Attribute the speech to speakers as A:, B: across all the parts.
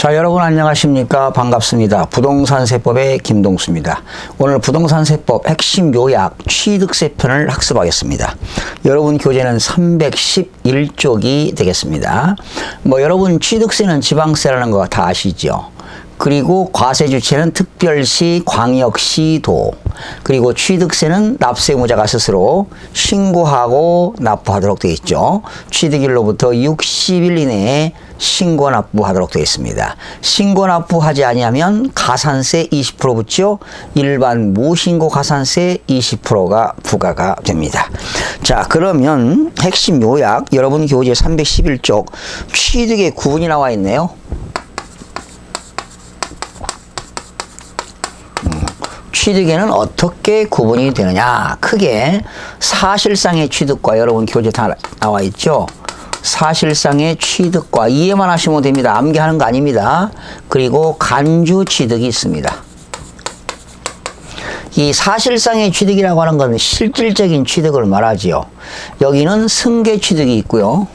A: 자, 여러분 안녕하십니까? 반갑습니다. 부동산세법의 김동수입니다. 오늘 부동산세법 핵심 요약 취득세 편을 학습하겠습니다. 여러분 교재는 311쪽이 되겠습니다. 여러분 취득세는 지방세라는 거 다 아시죠? 그리고 과세 주체는 특별시, 광역시, 도. 그리고 취득세는 납세의무자가 스스로 신고하고 납부하도록 되어 있죠. 취득일로부터 60일 이내에 신고 납부하도록 되어 있습니다. 신고 납부하지 아니하면 가산세 20% 붙죠. 일반 무신고 가산세 20%가 부과가 됩니다. 자, 그러면 핵심 요약 여러분 교재 311쪽 취득의 구분이 나와 있네요. 취득에는 어떻게 구분이 되느냐? 크게 사실상의 취득과 여러분 교재 다 나와 있죠. 사실상의 취득과 이해만 하시면 됩니다. 암기하는 거 아닙니다. 그리고 간주 취득이 있습니다. 이 사실상의 취득이라고 하는 건 실질적인 취득을 말하지요. 여기는 승계 취득이 있고요.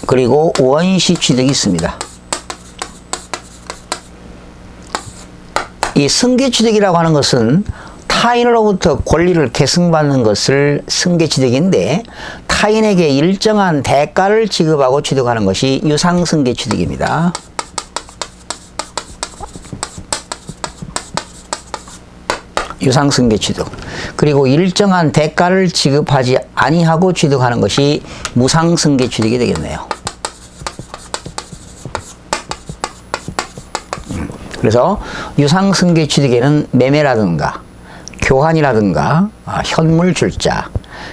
A: 그리고 원시 취득이 있습니다. 이 승계취득이라고 하는 것은 타인으로부터 권리를 계승받는 것을 승계취득인데 타인에게 일정한 대가를 지급하고 취득하는 것이 유상승계취득입니다. 유상승계취득. 그리고 일정한 대가를 지급하지 아니하고 취득하는 것이 무상승계취득이 되겠네요. 그래서 유상승계 취득에는 매매라든가 교환이라든가 현물 출자.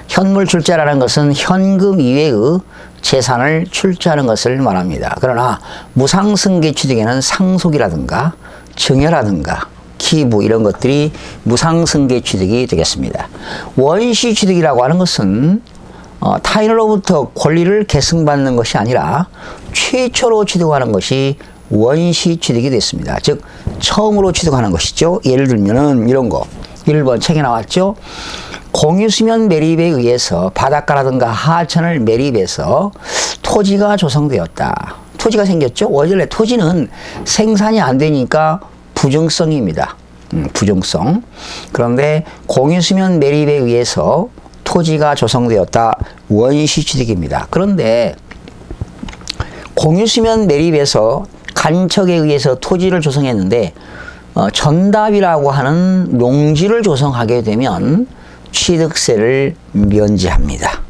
A: 현물 출자라는 것은 현금 이외의 재산을 출자하는 것을 말합니다. 그러나 무상승계 취득에는 상속이라든가 증여라든가 기부 이런 것들이 무상승계 취득이 되겠습니다. 원시 취득이라고 하는 것은 타인으로부터 권리를 계승받는 것이 아니라 최초로 취득하는 것이 원시 취득이 됐습니다. 즉 처음으로 취득하는 것이죠. 예를 들면은 이런 거 1번 책에 나왔죠. 공유수면 매립에 의해서 바닷가라든가 하천을 매립해서 토지가 조성되었다. 토지가 생겼죠. 원래 토지는 생산이 안 되니까 부정성입니다. 부정성. 그런데 공유수면 매립에 의해서 토지가 조성되었다. 원시 취득입니다. 그런데 공유수면 매립에서 간척에 의해서 토지를 조성했는데 전답이라고 하는 농지를 조성하게 되면 취득세를 면제합니다.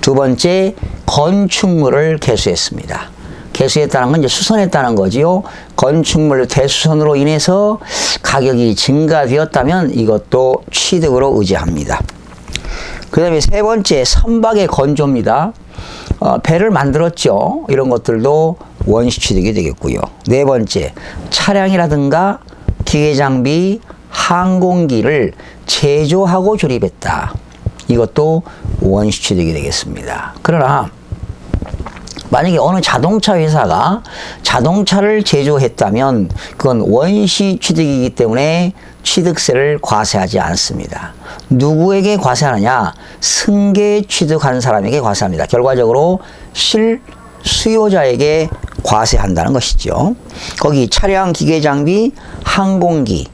A: 두 번째, 건축물을 개수했습니다. 개수했다는 건 이제 수선했다는 거지요. 건축물 대수선으로 인해서 가격이 증가되었다면 이것도 취득으로 의지합니다. 그 다음에 세 번째, 선박의 건조입니다. 배를 만들었죠. 이런 것들도 원시 취득이 되겠고요. 네 번째, 차량이라든가 기계장비, 항공기를 제조하고 조립했다. 이것도 원시 취득이 되겠습니다. 그러나 만약에 어느 자동차 회사가 자동차를 제조했다면 그건 원시 취득이기 때문에 취득세를 과세하지 않습니다. 누구에게 과세하느냐? 승계 취득한 사람에게 과세합니다. 결과적으로 실수요자에게 과세한다는 것이죠. 거기 차량, 기계장비, 항공기,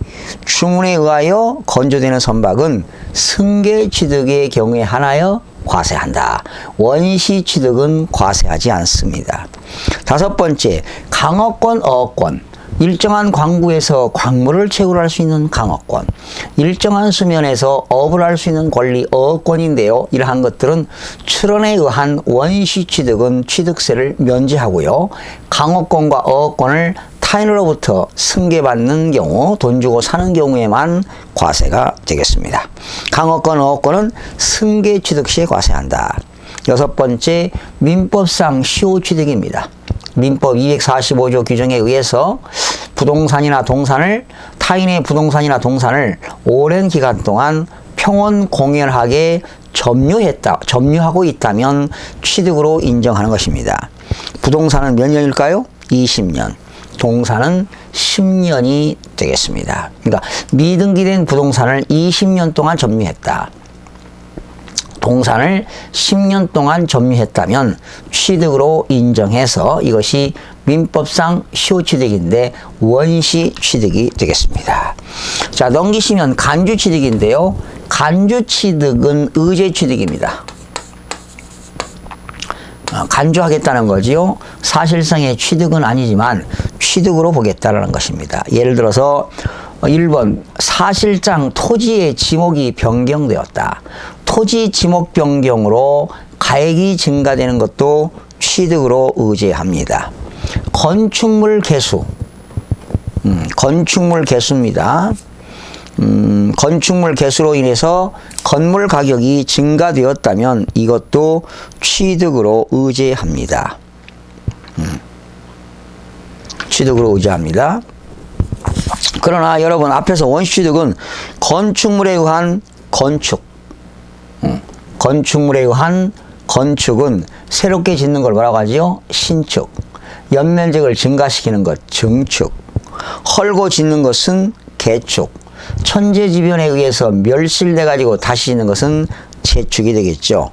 A: 주문에 의하여 건조되는 선박은 승계 취득의 경우에 한하여 과세한다. 원시 취득은 과세하지 않습니다. 다섯 번째, 강어권, 어권. 일정한 광구에서 광물을 채굴할 수 있는 강어권, 일정한 수면에서 업을 할 수 있는 권리, 어권인데요. 이러한 것들은 출원에 의한 원시 취득은 취득세를 면제하고요. 강어권과 어권을 타인으로부터 승계받는 경우, 돈 주고 사는 경우에만 과세가 되겠습니다. 강어권, 어권은 승계 취득 시에 과세한다. 여섯 번째, 민법상 시효취득입니다. 민법 245조 규정에 의해서 부동산이나 동산을 타인의 부동산이나 동산을 오랜 기간 동안 평온 공연하게 점유하고 있다면 취득으로 인정하는 것입니다. 부동산은 몇 년일까요? 20년. 동산은 10년이 되겠습니다. 그러니까 미등기된 부동산을 20년 동안 점유했다. 동산을 10년 동안 점유했다면 취득으로 인정해서 이것이 민법상 시효취득인데 원시취득이 되겠습니다. 자, 넘기시면 간주취득인데요. 간주취득은 의제취득입니다. 간주하겠다는 거지요. 사실상의 취득은 아니지만 취득으로 보겠다는 것입니다. 예를 들어서 1번 사실상 토지의 지목이 변경되었다. 토지 지목 변경으로 가액이 증가되는 것도 취득으로 의제합니다. 건축물 개수, 건축물 개수입니다. 건축물 개수로 인해서 건물 가격이 증가되었다면 이것도 취득으로 의제합니다. 취득으로 의제합니다. 그러나 여러분 앞에서 원시취득은 건축물에 의한 건축, 건축물에 의한 건축은 새롭게 짓는 걸 뭐라고 하지요? 신축. 연면적을 증가시키는 것, 증축. 헐고 짓는 것은 개축. 천재지변에 의해서 멸실돼 가지고 다시 짓는 것은 재축이 되겠죠.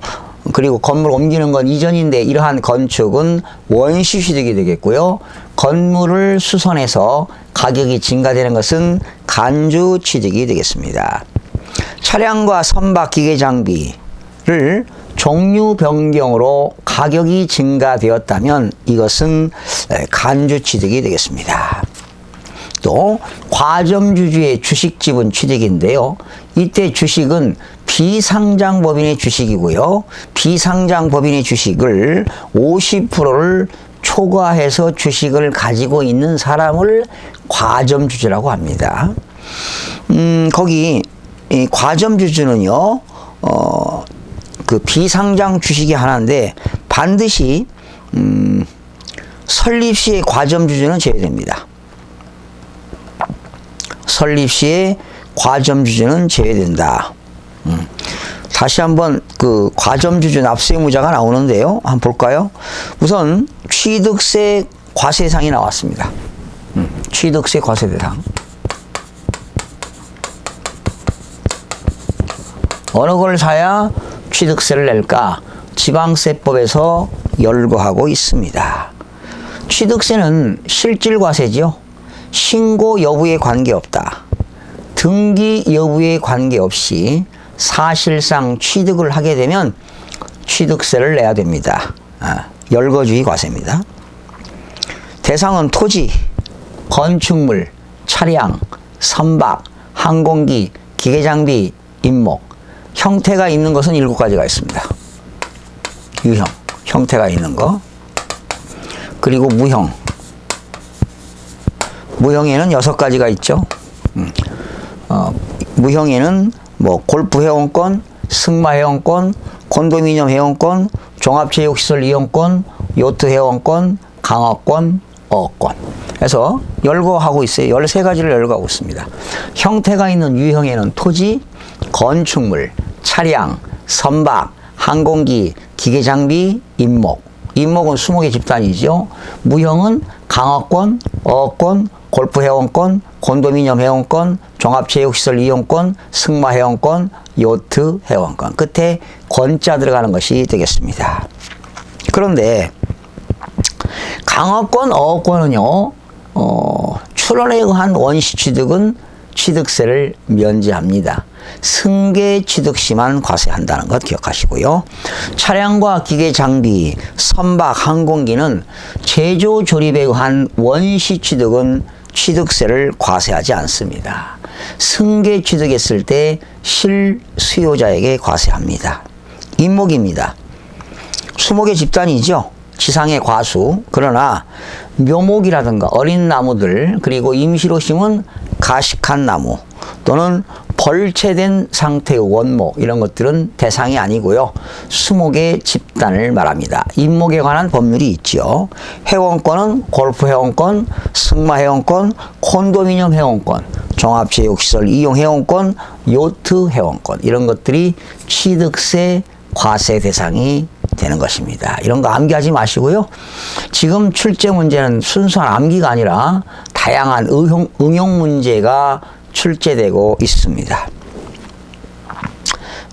A: 그리고 건물 옮기는 건 이전인데 이러한 건축은 원시취득이 되겠고요. 건물을 수선해서 가격이 증가되는 것은 간주취득이 되겠습니다. 차량과 선박 기계 장비를 종류 변경으로 가격이 증가되었다면 이것은 간주취득이 되겠습니다. 또 과점주주의 주식 지분 취득인데요. 이때 주식은 비상장법인의 주식이고요. 비상장법인의 주식을 50%를 초과해서 주식을 가지고 있는 사람을 과점주주라고 합니다. 거기 이 과점주주는요. 그 비상장 주식이 하나인데 반드시 설립시의 과점주주는 제외됩니다. 설립시의 과점주주는 제외된다. 다시 한번 그 과점주주 납세의무자가 나오는데요. 한번 볼까요? 우선 취득세 과세상이 나왔습니다. 취득세 과세대상. 어느 걸 사야 취득세를 낼까? 지방세법에서 열거하고 있습니다. 취득세는 실질과세지요. 신고 여부에 관계없다. 등기 여부에 관계없이 사실상 취득을 하게 되면 취득세를 내야 됩니다. 열거주의 과세입니다. 대상은 토지, 건축물, 차량, 선박, 항공기, 기계장비, 임목. 형태가 있는 것은 7가지가 있습니다. 유형, 형태가 있는 거. 그리고 무형. 무형에는 6가지가 있죠. 무형에는 뭐 골프 회원권, 승마 회원권, 콘도미니엄 회원권, 종합체육시설 이용권, 요트 회원권, 강화권, 어권. 그래서 열거하고 있어요. 13가지를 열거하고 있습니다. 형태가 있는 유형에는 토지, 건축물, 차량, 선박, 항공기, 기계장비, 임목. 임목은 20개 집단이죠. 무형은 강화권, 어권, 골프 회원권, 콘도미니엄 회원권, 종합체육시설 이용권, 승마 회원권, 요트 회원권. 끝에 권자 들어가는 것이 되겠습니다. 그런데 강화권, 어권은요, 출원에 의한 원시취득은 취득세를 면제합니다. 승계 취득시만 과세한다는 것 기억하시고요. 차량과 기계 장비, 선박, 항공기는 제조 조립에 의한 원시 취득은 취득세를 과세하지 않습니다. 승계 취득했을 때 실수요자에게 과세합니다. 임목입니다. 20개 집단이죠. 지상의 과수. 그러나 묘목이라든가 어린 나무들, 그리고 임시로 심은 가식한 나무 또는 벌채된 상태의 원목, 이런 것들은 대상이 아니고요. 20개 집단을 말합니다. 임목에 관한 법률이 있죠. 회원권은 골프 회원권, 승마 회원권, 콘도미니엄 회원권, 종합체육시설 이용 회원권, 요트 회원권, 이런 것들이 취득세 과세 대상이 되는 것입니다. 이런 거 암기하지 마시고요. 지금 출제 문제는 순수한 암기가 아니라 다양한 응용 문제가 출제되고 있습니다.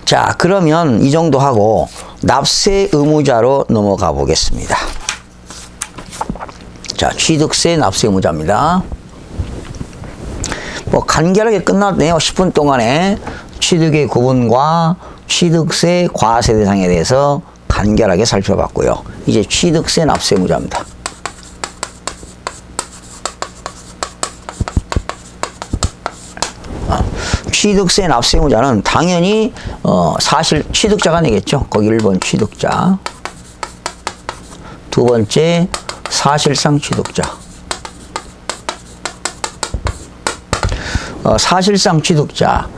A: 자, 그러면 이 정도 하고 납세 의무자로 넘어가 보겠습니다. 자, 취득세 납세 의무자입니다. 뭐 간결하게 끝났네요. 10분 동안에 취득의 구분과 취득세 과세 대상에 대해서 간결하게 살펴봤고요. 이제 취득세 납세 의무자입니다. 취득세 납세 의무자는 당연히 사실 취득자가 내겠죠. 거기 1번 취득자, 두 번째 사실상 취득자. 사실상 취득자,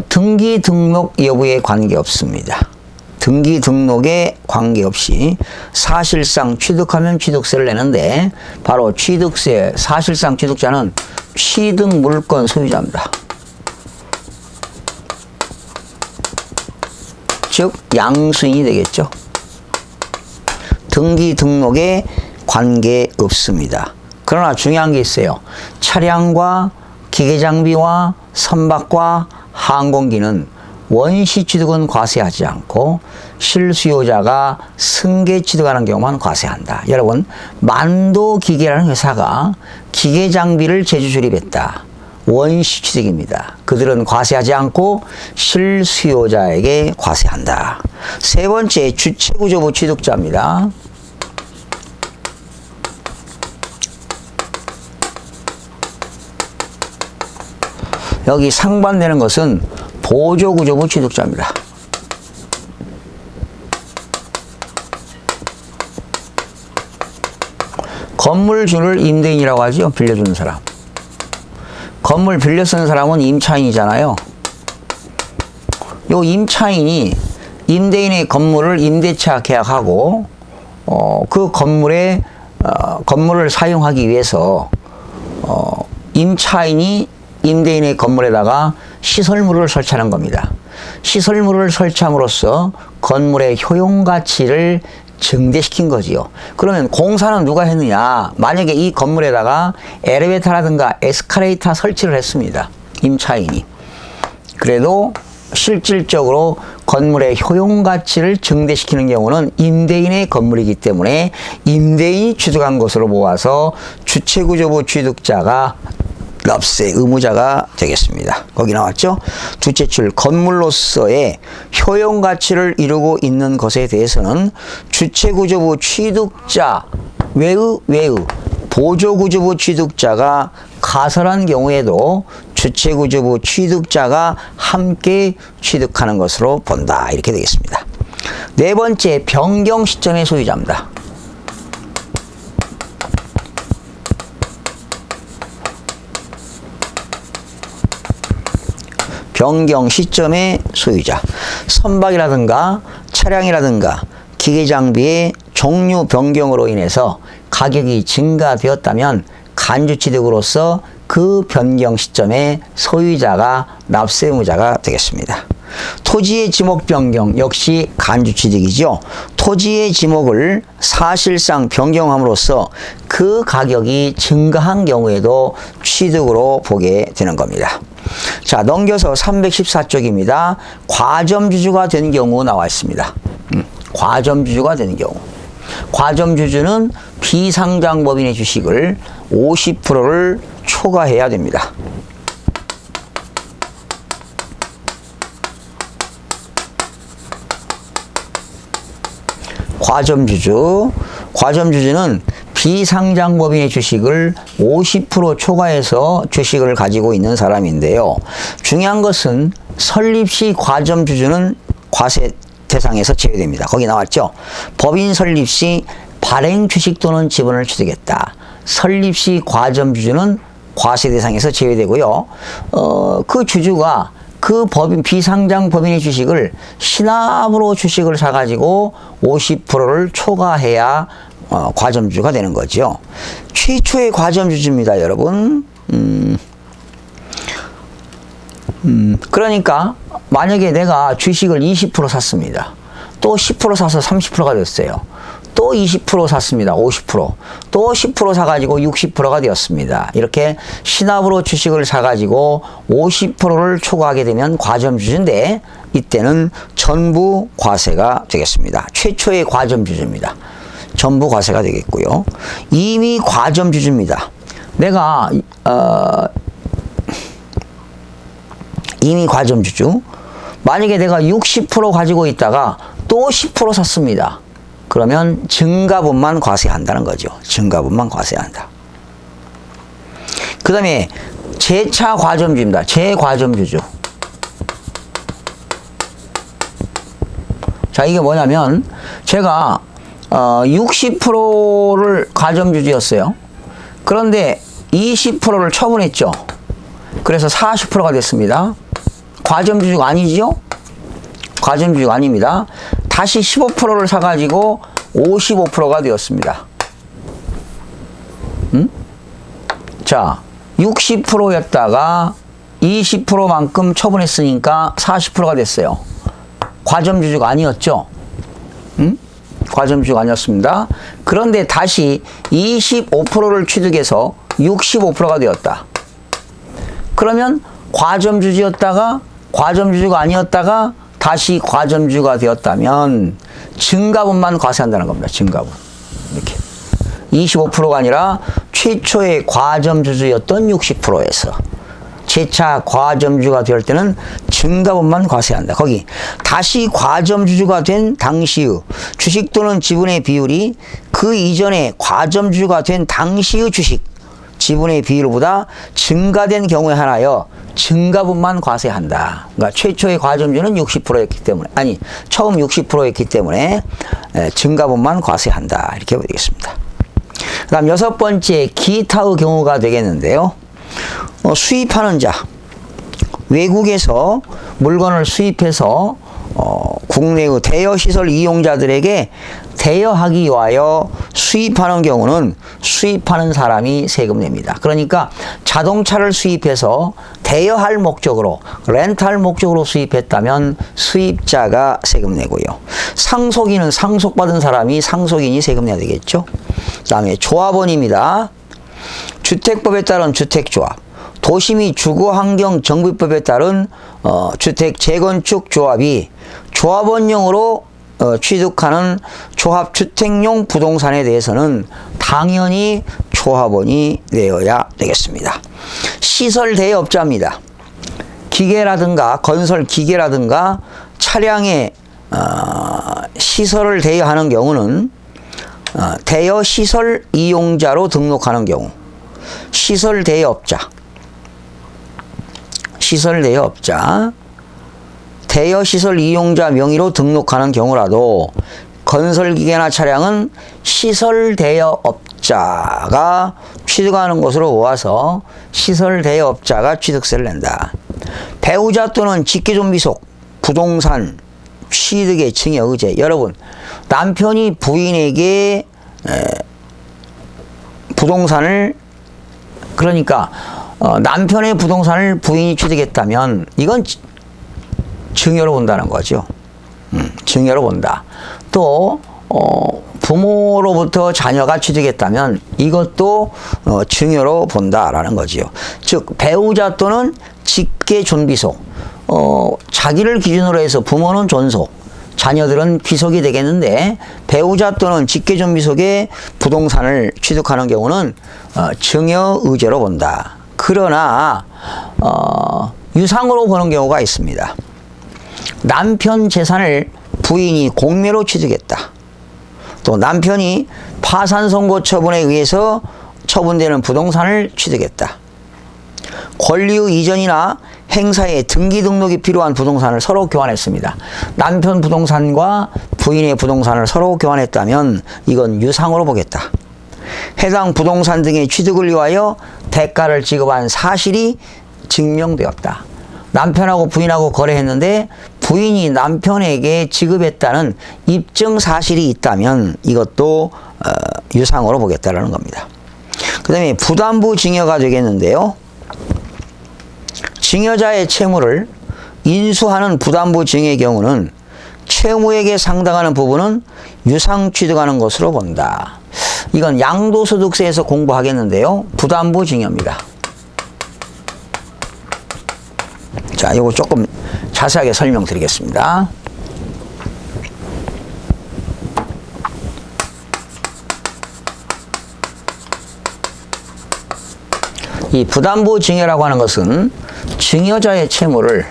A: 등기 등록 여부에 관계없습니다. 등기 등록에 관계없이 사실상 취득하면 취득세를 내는데, 바로 취득세 사실상 취득자는 취득 물건 소유자입니다. 즉 양수인이 되겠죠. 등기 등록에 관계없습니다. 그러나 중요한 게 있어요. 차량과 기계장비와 선박과 항공기는 원시 취득은 과세하지 않고 실수요자가 승계 취득하는 경우만 과세한다. 여러분, 만도기계라는 회사가 기계장비를 제주 수립했다. 원시 취득입니다. 그들은 과세하지 않고 실수요자에게 과세한다. 세 번째, 주체구조부 취득자입니다. 여기 상반되는 것은 보조구조부 취득자입니다. 건물주를 임대인이라고 하죠. 빌려주는 사람. 건물 빌려 쓰는 사람은 임차인이잖아요. 요 임차인이 임대인의 건물을 임대차 계약하고 그 건물에 건물을 사용하기 위해서 임차인이 임대인의 건물에다가 시설물을 설치하는 겁니다. 시설물을 설치함으로써 건물의 효용가치를 증대시킨 거지요. 그러면 공사는 누가 했느냐? 만약에 이 건물에다가 엘리베이터라든가 에스컬레이터 설치를 했습니다. 임차인이. 그래도 실질적으로 건물의 효용가치를 증대시키는 경우는 임대인의 건물이기 때문에 임대인이 취득한 것으로 모아서 주체구조부 취득자가 납세 의무자가 되겠습니다. 거기 나왔죠? 둘째 줄, 건물로서의 효용가치를 이루고 있는 것에 대해서는 주체구조부 취득자 외의 보조구조부 취득자가 가설한 경우에도 주체구조부 취득자가 함께 취득하는 것으로 본다. 이렇게 되겠습니다. 네 번째, 변경 시점의 소유자입니다. 변경 시점의 소유자. 선박이라든가 차량이라든가 기계장비의 종류 변경으로 인해서 가격이 증가되었다면 간주취득으로서 그 변경 시점의 소유자가 납세 의무자가 되겠습니다. 토지의 지목 변경 역시 간주취득이죠. 토지의 지목을 사실상 변경함으로써 그 가격이 증가한 경우에도 취득으로 보게 되는 겁니다. 자, 넘겨서 314쪽입니다. 과점주주가 된 경우 나와 있습니다. 과점주주가 되는 경우. 과점주주는 비상장법인의 주식을 50%를 초과해야 됩니다. 과점주주는 비상장법인의 주식을 50% 초과해서 주식을 가지고 있는 사람인데요. 중요한 것은 설립 시 과점주주는 과세 대상에서 제외됩니다. 거기 나왔죠? 법인 설립 시 발행 주식 또는 지분을 취득했다. 설립 시 과점주주는 과세 대상에서 제외되고요. 그 주주가 그 법인, 비상장 법인의 주식을 신압으로 주식을 사가지고 50%를 초과해야 과점주가 되는 거죠. 최초의 과점주주입니다, 여러분. 그러니까 만약에 내가 주식을 20% 샀습니다. 또 10% 사서 30%가 됐어요. 또 20% 샀습니다. 50%. 또 10% 사가지고 60%가 되었습니다. 이렇게 시납으로 주식을 사가지고 50%를 초과하게 되면 과점주주인데 이때는 전부 과세가 되겠습니다. 최초의 과점주주입니다. 전부 과세가 되겠고요. 이미 과점주주입니다. 내가 이미 과점주주. 만약에 내가 60% 가지고 있다가 또 10% 샀습니다. 그러면 증가분만 과세한다는 거죠. 증가분만 과세한다. 그 다음에 재차 과점주입니다. 재과점주주. 자, 이게 뭐냐면 제가 60%를 과점주주였어요. 그런데 20%를 처분했죠. 그래서 40%가 됐습니다. 과점주주가 아니지요? 과점주주가 아닙니다. 다시 15%를 사가지고 55%가 되었습니다. 자, 60%였다가 20%만큼 처분했으니까 40%가 됐어요. 과점주주가 아니었죠? 과점주주가 아니었습니다. 그런데 다시 25%를 취득해서 65%가 되었다. 그러면 과점주주였다가 과점주주가 아니었다가 다시 과점주주가 되었다면 증가분만 과세한다는 겁니다. 증가분. 이렇게 25%가 아니라 최초의 과점주주였던 60%에서 재차 과점주주가 될 때는 증가분만 과세한다. 거기 다시 과점주주가 된 당시의 주식 또는 지분의 비율이 그 이전에 과점주주가 된 당시의 주식 지분의 비율보다 증가된 경우에 한하여 증가분만 과세한다. 그러니까 최초의 과점주는 60%였기 때문에 처음 60%였기 때문에 증가분만 과세한다. 이렇게 보면 되겠습니다. 그 다음 6번째 기타의 경우가 되겠는데요. 수입하는 자, 외국에서 물건을 수입해서 국내의 대여시설 이용자들에게 대여하기 위하여 수입하는 경우는 수입하는 사람이 세금 냅니다. 그러니까 자동차를 수입해서 대여할 목적으로 렌탈 목적으로 수입했다면 수입자가 세금 내고요. 상속인은 상속받은 사람이 상속인이 세금 내야 되겠죠. 그 다음에 조합원입니다. 주택법에 따른 주택조합, 도시 주거환경정비법에 따른 주택 재건축 조합이 조합원용으로 취득하는 조합주택용 부동산에 대해서는 당연히 조합원이 내어야 되겠습니다. 시설 대여업자입니다. 기계라든가 건설 기계라든가 차량의 시설을 대여하는 경우는 대여시설 이용자로 등록하는 경우 시설 대여업자 대여시설 이용자 명의로 등록하는 경우라도 건설기계나 차량은 시설 대여업자가 취득하는 것으로 모아서 시설 대여업자가 취득세를 낸다. 배우자 또는 직계존비속 부동산 취득의 증여 의제. 여러분, 남편이 부인에게 부동산을 그러니까 남편의 부동산을 부인이 취득했다면 이건 증여로 본다는 거죠. 증여로 본다. 또 부모로부터 자녀가 취득했다면 이것도 증여로 본다라는 거지요. 즉 배우자 또는 직계존비속 자기를 기준으로 해서 부모는 존속, 자녀들은 비속이 되겠는데 배우자 또는 직계존비속의 부동산을 취득하는 경우는 증여 의제로 본다. 그러나 유상으로 보는 경우가 있습니다. 남편 재산을 부인이 공매로 취득했다. 또 남편이 파산 선고 처분에 의해서 처분되는 부동산을 취득했다. 권리의 이전이나 행사에 등기 등록이 필요한 부동산을 서로 교환했습니다. 남편 부동산과 부인의 부동산을 서로 교환했다면 이건 유상으로 보겠다. 해당 부동산 등의 취득을 위하여 대가를 지급한 사실이 증명되었다. 남편하고 부인하고 거래했는데 부인이 남편에게 지급했다는 입증 사실이 있다면 이것도 유상으로 보겠다라는 겁니다. 그 다음에 부담부 증여가 되겠는데요. 증여자의 채무를 인수하는 부담부 증여의 경우는 채무액에 상당하는 부분은 유상 취득하는 것으로 본다. 이건 양도소득세에서 공부하겠는데요. 부담부 증여입니다. 자, 이거 조금 자세하게 설명드리겠습니다. 이 부담부 증여라고 하는 것은 증여자의 채무를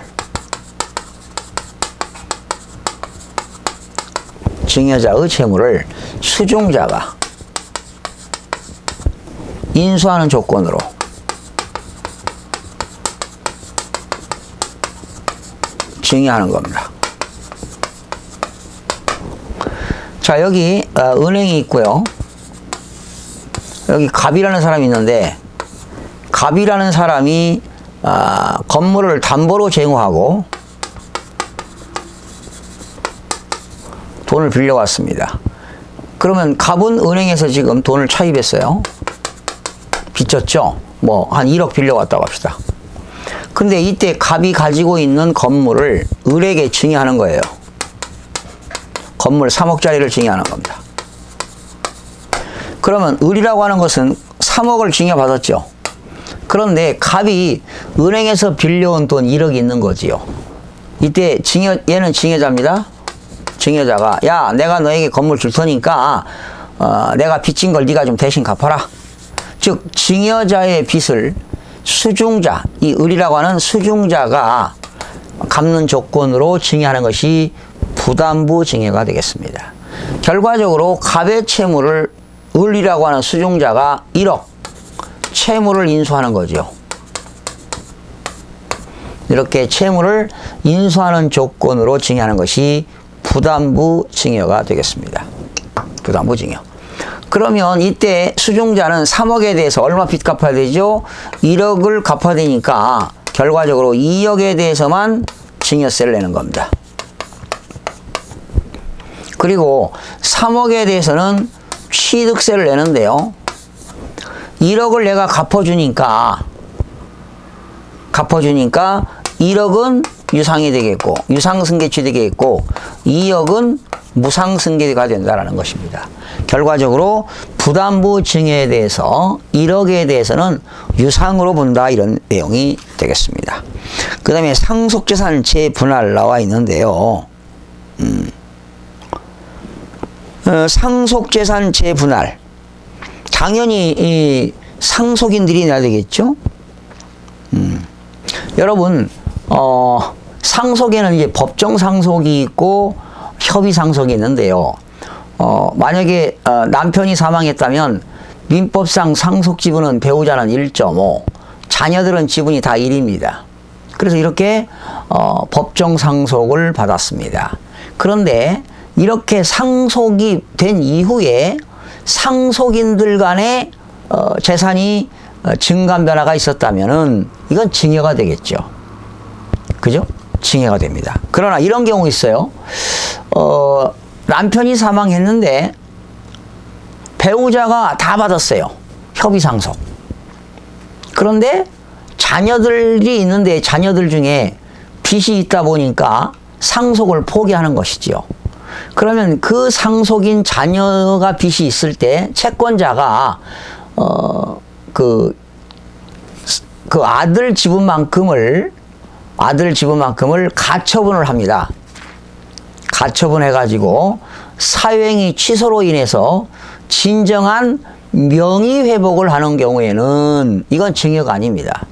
A: 수중자가 인수하는 조건으로 증여하는 겁니다. 자, 여기 은행이 있고요. 여기 갑이라는 사람이 있는데, 갑이라는 사람이 건물을 담보로 제공하고 돈을 빌려왔습니다. 그러면 갑은 은행에서 지금 돈을 차입했어요. 빚졌죠? 뭐 한 1억 빌려왔다고 합시다. 근데 이때 갑이 가지고 있는 건물을 을에게 증여하는 거예요. 건물 3억짜리를 증여하는 겁니다. 그러면 을이라고 하는 것은 3억을 증여받았죠. 그런데 갑이 은행에서 빌려온 돈 1억이 있는 거지요. 이때 얘는 증여자입니다. 증여자가, 야, 내가 너에게 건물 줄 테니까 내가 빚진 걸 네가 좀 대신 갚아라. 즉 증여자의 빚을 수중자, 이 을이라고 하는 수중자가 갚는 조건으로 증여하는 것이 부담부 증여가 되겠습니다. 결과적으로 갑의 채무를 을이라고 하는 수중자가 1억 채무를 인수하는 거죠. 이렇게 채무를 인수하는 조건으로 증여하는 것이 부담부 증여가 되겠습니다. 부담부 증여. 그러면 이때 수중자는 3억에 대해서 얼마 빚 갚아야 되죠? 1억을 갚아야 되니까 결과적으로 2억에 대해서만 증여세를 내는 겁니다. 그리고 3억에 대해서는 취득세를 내는데요. 1억을 내가 갚아주니까 1억은 유상이 되겠고, 유상승계 취득이 되겠고, 2억은 무상승계가 된다는 것입니다. 결과적으로 부담부 증여에 대해서 1억에 대해서는 유상으로 본다, 이런 내용이 되겠습니다. 그 다음에 상속재산 재분할 나와 있는데요. 상속재산 재분할. 당연히 이 상속인들이 내야 되겠죠? 여러분, 상속에는 이제 법정 상속이 있고 협의 상속이 있는데요. 만약에 남편이 사망했다면 민법상 상속 지분은 배우자는 1.5, 자녀들은 지분이 다 1입니다. 그래서 이렇게 법정 상속을 받았습니다. 그런데 이렇게 상속이 된 이후에 상속인들 간의 재산이 증감 변화가 있었다면은 이건 증여가 되겠죠. 그죠? 증여가 됩니다. 그러나 이런 경우 있어요. 남편이 사망했는데 배우자가 다 받았어요. 협의상속. 그런데 자녀들이 있는데 자녀들 중에 빚이 있다 보니까 상속을 포기하는 것이지요. 그러면 그 상속인 자녀가 빚이 있을 때 채권자가 그 아들 지분만큼을 가처분을 합니다. 가처분해가지고 사유행위 취소로 인해서 진정한 명의회복을 하는 경우에는 이건 증여가 아닙니다.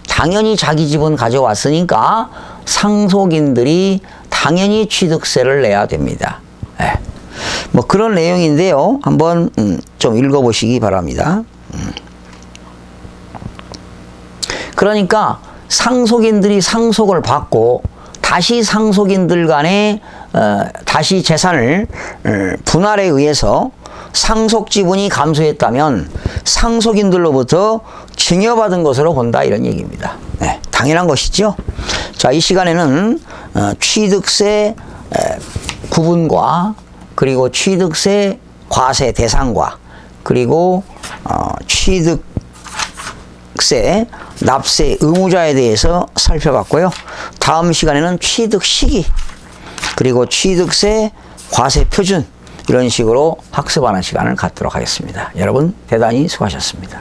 A: 당연히 자기 지분 가져왔으니까 상속인들이 당연히 취득세를 내야 됩니다. 네. 뭐 그런 내용인데요. 한번 좀 읽어보시기 바랍니다. 그러니까 상속인들이 상속을 받고 다시 상속인들 간에 다시 재산을 분할에 의해서 상속 지분이 감소했다면 상속인들로부터 증여받은 것으로 본다, 이런 얘기입니다. 네, 당연한 것이죠. 자, 이 시간에는 취득세 구분과 그리고 취득세 과세 대상과 그리고 취득세 납세 의무자에 대해서 살펴봤고요. 다음 시간에는 취득 시기 그리고 취득세 과세 표준 이런 식으로 학습하는 시간을 갖도록 하겠습니다. 여러분 대단히 수고하셨습니다.